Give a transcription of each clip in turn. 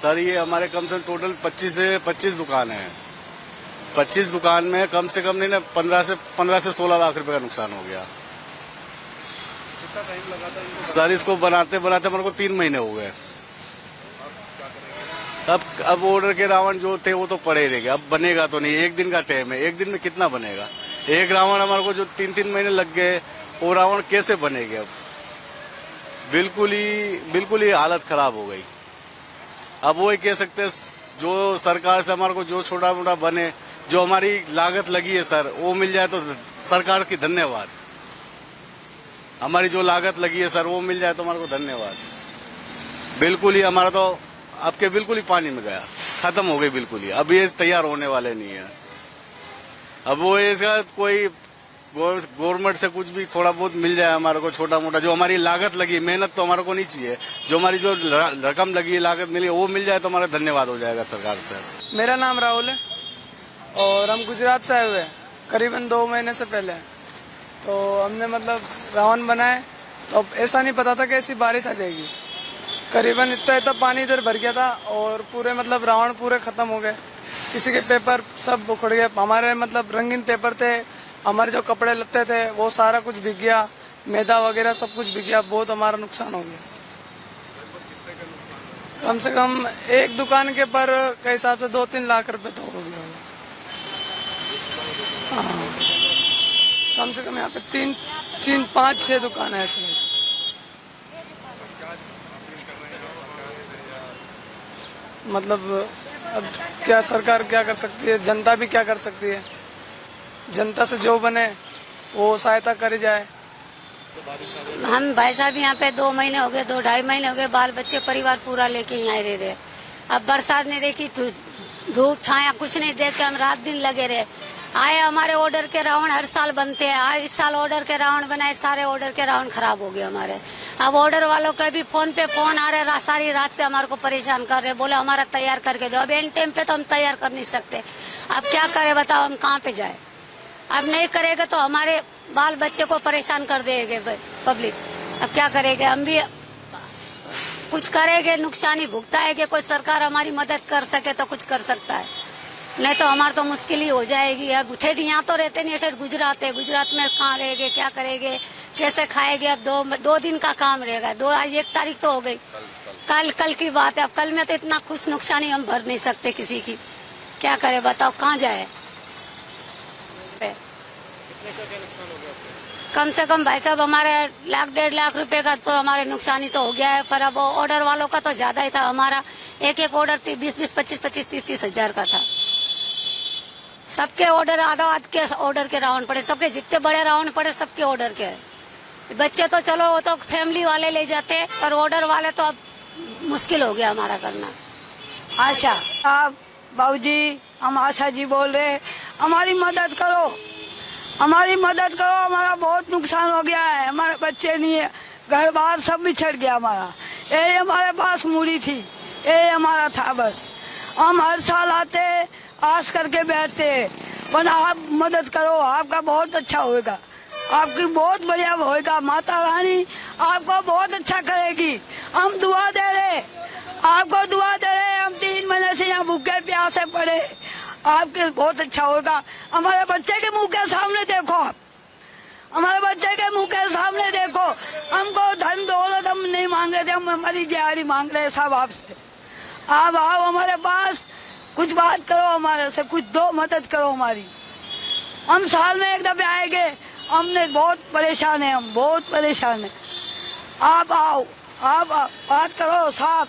Sir ये हमारे कम से कम टोटल 25 दुकान है। 25 दुकान में कम से कम नहीं ना 15 से 16 लाख रुपए का नुकसान हो गया। कितना टाइम लगा था इनको? सर इसको बनाते बनाते मेरे को 3 महीने हो गए। अब ऑर्डर के रावण जो थे वो तो पड़े ही रह गए। अब बनेगा तो नहीं, एक दिन का टाइम है, एक दिन में कितना बनेगा? एक रावण हमारे को जो 3 महीने लग गए, वो रावण कैसे बनेगा? अब बिल्कुल ही हालत खराब हो गई। अब वो ही कह सकते हैं जो सरकार से हमारे को जो छोटा मोटा बने, जो हमारी लागत लगी है सर वो मिल जाए तो सरकार की धन्यवाद। हमारी जो लागत लगी है सर वो मिल जाए तो हमारे को धन्यवाद। बिल्कुल ही हमारा तो आपके बिल्कुल ही पानी में गया, खत्म हो गई बिल्कुल ही। अब ये तैयार होने वाले नहीं है। अब वो इसका कोई गवर्नमेंट से कुछ भी थोड़ा बहुत मिल जाए हमारे को, छोटा मोटा जो हमारी लागत लगी, मेहनत तो हमारे को नहीं चाहिए, जो हमारी जो रकम लगी है, लागत मिली वो मिल जाए तो हमारा धन्यवाद हो जाएगा सरकार से। मेरा नाम राहुल है और हम गुजरात से आए हुए हैं करीबन 2 महीने से पहले। तो हमने मतलब रावण बनाए तो अब ऐसा नहीं पता था कि ऐसी बारिश आ जाएगी। करीबन इतना पानी इधर भर गया था और पूरे मतलब रावण पूरे खत्म हो गए। किसी के पेपर सब उखड़ गए। हमारे मतलब रंगीन पेपर थे, हमारे जो कपड़े लत्ते थे वो सारा कुछ बिक गया, मैदा वगैरह सब कुछ बिक गया। बहुत हमारा नुकसान हो गया। कम से कम एक दुकान के पर के हिसाब से 2-3 लाख रुपए तो हो गया। हाँ, कम से कम यहाँ पे 5-6 दुकान है ऐसे। मतलब अब क्या सरकार क्या कर सकती है, जनता भी क्या कर सकती है। जनता से जो बने वो सहायता करी जाए। हम भाई साहब यहाँ पे 2 महीने हो गए, 2-2.5 महीने हो गए, बाल बच्चे परिवार पूरा लेके यहाँ रह रहे। अब बरसात नहीं देखी, धूप छाया कुछ नहीं देख के हम रात दिन लगे रहे। आए हमारे ऑर्डर के रावण हर साल बनते हैं, आज इस साल ऑर्डर के रावण बनाए, सारे ऑर्डर के रावण खराब हो गए हमारे। अब ऑर्डर वालों के भी फोन पे फोन आ रहे, सारी रात से हमारे को परेशान कर रहे, बोले हमारा तैयार करके दो। अब एन टाइम पे तो हम तैयार कर नहीं सकते। अब क्या करे बताओ, हम कहाँ पे जाए? अब नहीं करेंगे तो हमारे बाल बच्चे को परेशान कर देंगे पब्लिक। अब क्या करेंगे? हम भी कुछ करेंगे, नुकसानी भुगताएंगे। कोई सरकार हमारी मदद कर सके तो कुछ कर सकता है, नहीं तो हमारा तो मुश्किल ही हो जाएगी। अब उठे यहाँ तो रहते नहीं, फिर गुजरात है, गुजरात में कहाँ रहेंगे, क्या करेंगे, कैसे खाएंगे? अब 2 दिन का काम रहेगा। आज 1 तारीख तो हो गई, कल की बात है। अब कल में तो इतना कुछ नुकसानी हम भर नहीं सकते किसी की। क्या करे बताओ, कहाँ जाए? कम से कम भाई साहब हमारे 1-1.5 लाख रुपए का तो हमारे नुकसानी तो हो गया है। पर अब ऑर्डर वालों का तो ज्यादा ही था। हमारा एक ऑर्डर 20-20, 25-25, 30-30 हजार का था। सबके ऑर्डर आधा के ऑर्डर के राउंड पड़े, सबके जितने बड़े राउंड पड़े सबके ऑर्डर के। बच्चे तो चलो वो तो फैमिली वाले ले जाते, पर ऑर्डर वाले तो अब मुश्किल हो गया हमारा करना। आशा, आप बाबूजी, हम आशा जी बोल रहे, हमारी मदद करो, हमारी मदद करो। हमारा बहुत नुकसान हो गया है, हमारे बच्चे नहीं है, घर बार सब बिछड़ गया हमारा। ये हमारे पास मूड़ी थी, ये हमारा था बस। हम हर साल आते आस करके बैठते, पर आप मदद करो, आपका बहुत अच्छा होएगा, आपकी बहुत बढ़िया होएगा। माता रानी आपको बहुत अच्छा करेगी। हम दुआ दे रहे, आपको दुआ दे रहे। हम 3 महीने से यहाँ भूखे प्यासे पड़े, आपके बहुत अच्छा होगा। हमारे बच्चे के मुंह के सामने देखो, आप हमारे बच्चे के मुंह के सामने देखो। हमको धन दौलत हम नहीं मांग रहे थे, हम हमारी दिहाड़ी मांग रहे सब आपसे। आप आओ हमारे पास, कुछ बात करो हमारे से, कुछ दो, मदद करो हमारी। हम साल में 1 दफे आएंगे, हमने बहुत परेशान है, हम बहुत परेशान है। आप आओ, आप बात करो साहब।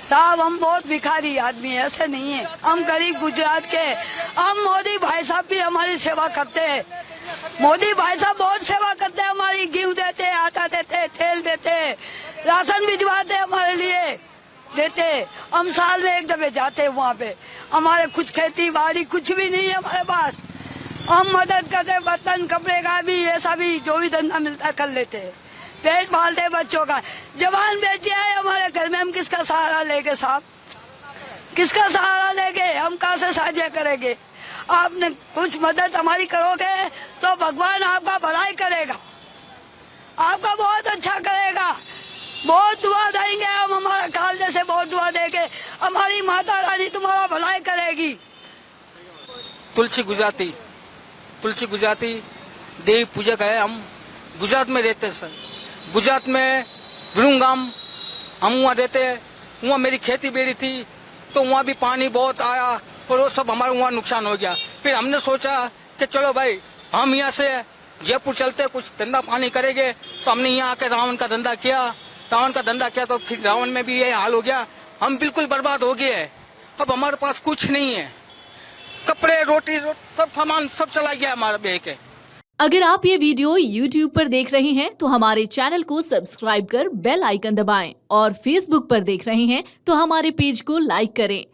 हम बहुत भिखारी आदमी है, ऐसे नहीं है। हम गरीब गुजरात के। हम मोदी भाई साहब भी हमारी सेवा करते हैं। मोदी भाई साहब बहुत सेवा करते हैं हमारी। गेहूं देते, आटा देते, तेल देते, राशन भिजवाते हमारे लिए देते। हम साल में 1 दफे जाते हैं वहाँ पे। हमारे कुछ खेती बाड़ी कुछ भी नहीं है हमारे पास। हम मदद करते, बर्तन कपड़े का भी, ऐसा भी जो भी धंधा मिलता कर लेते हैं। पेट पालते बच्चों का। जवान बेटे आए हमारे घर में, हम किसका सहारा लेंगे साहब? किसका सहारा लेंगे? हम कहाँ से साझा करेंगे? आपने कुछ मदद हमारी करोगे तो भगवान आपका भलाई करेगा, आपका बहुत अच्छा करेगा। बहुत दुआ देंगे हम, हमारा काल जैसे बहुत दुआ देंगे। हमारी माता रानी तुम्हारा भलाई करेगी। तुलसी गुजराती देवी पूजक है। हम गुजरात में रहते हैं सर। गुजरात में विरुंगाम हम वहाँ रहते हैं। वहाँ मेरी खेती बेड़ी थी तो वहाँ भी पानी बहुत आया और वो सब हमारा वहाँ नुकसान हो गया। फिर हमने सोचा कि चलो भाई हम यहाँ से जयपुर चलते कुछ धंधा पानी करेंगे। तो हमने यहाँ आके रावण का धंधा किया तो फिर रावण में भी ये हाल हो गया। हम बिल्कुल बर्बाद हो गए हैं। अब हमारे पास कुछ नहीं है। कपड़े रोटी सब सामान सब चला गया हमारा बेच के। अगर आप ये वीडियो YouTube पर देख रहे हैं तो हमारे चैनल को सब्सक्राइब कर बेल आइकन दबाएं और Facebook पर देख रहे हैं तो हमारे पेज को लाइक करें।